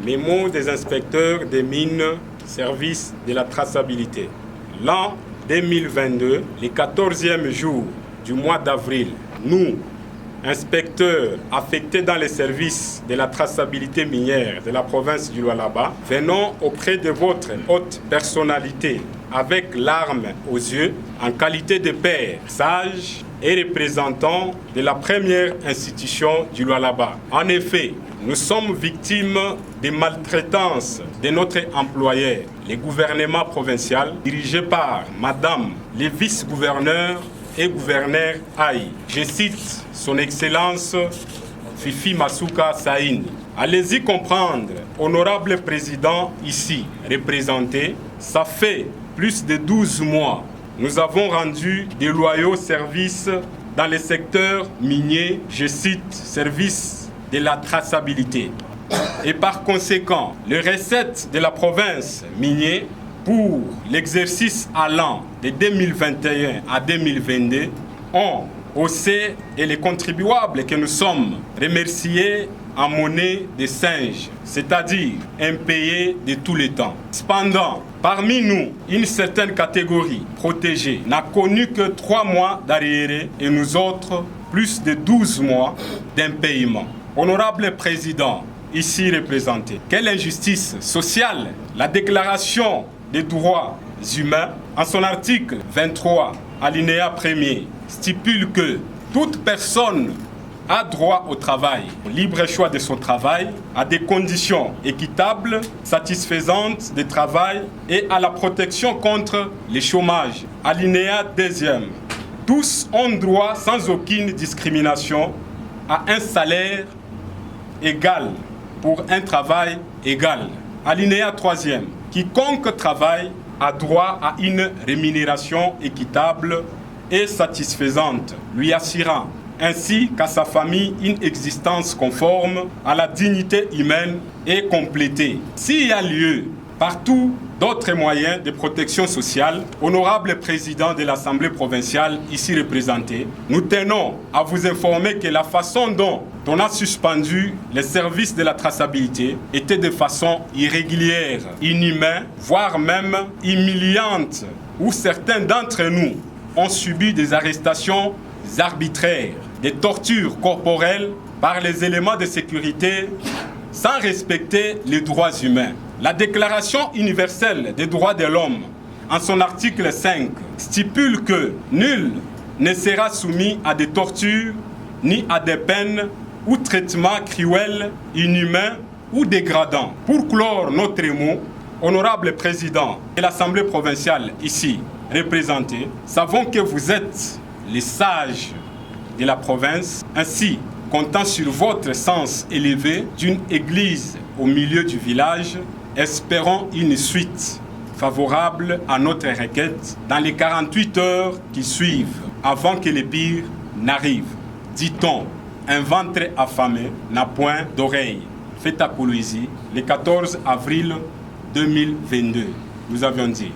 Mémo des inspecteurs des mines, service de la traçabilité. L'an 2022, les 14e jour du mois d'avril, nous, inspecteurs affectés dans les services de la traçabilité minière de la province du Lualaba, venons auprès de votre haute personnalité avec l'arme aux yeux, en qualité de père sage et représentant de la première institution du Lualaba. En effet, nous sommes victimes des maltraitances de notre employeur, le gouvernement provincial, dirigé par Madame le vice-gouverneur et gouverneur Aïe. Je cite son Excellence Fifi Masuka Saïni. Allez-y comprendre, honorable président ici représenté, ça fait plus de 12 mois. Nous avons rendu des loyaux services dans le secteur minier, je cite, service de la traçabilité. Et par conséquent, les recettes de la province minière pour l'exercice allant de 2021 à 2022 ont haussé et les contribuables que nous sommes remerciés en monnaie de singe, c'est-à-dire impayés de tous les temps. Cependant, parmi nous, une certaine catégorie protégée n'a connu que 3 mois d'arriérés et nous autres, plus de 12 mois d'impayement. Honorable Président, ici représenté, quelle injustice sociale! La Déclaration des droits humains, en son article 23, alinéa 1er, stipule que toute personne a droit au travail, au libre choix de son travail, à des conditions équitables, satisfaisantes de travail et à la protection contre le chômage. Alinéa 2e. Tous ont droit sans aucune discrimination à un salaire égal pour un travail égal. Alinéa 3e. Quiconque travaille a droit à une rémunération équitable et satisfaisante, lui assurant ainsi qu'à sa famille une existence conforme à la dignité humaine et complétée. S'il y a lieu partout d'autres moyens de protection sociale, honorable président de l'Assemblée provinciale ici représenté, nous tenons à vous informer que la façon dont on a suspendu les services de la traçabilité était de façon irrégulière, inhumaine, voire même humiliante, où certains d'entre nous ont subi des arrestations arbitraires, des tortures corporelles par les éléments de sécurité sans respecter les droits humains. La Déclaration universelle des droits de l'homme, en son article 5, stipule que nul ne sera soumis à des tortures ni à des peines ou traitements cruels, inhumains ou dégradants. Pour clore notre mot, honorable président de l'Assemblée provinciale ici représenté, savons que vous êtes les sages de la province, ainsi comptant sur votre sens élevé d'une église au milieu du village, espérons une suite favorable à notre requête dans les 48 heures qui suivent, avant que le pire n'arrive. Dit-on, un ventre affamé n'a point d'oreille. Fête à Poloésie, le 14 avril 2022. Nous avions dit.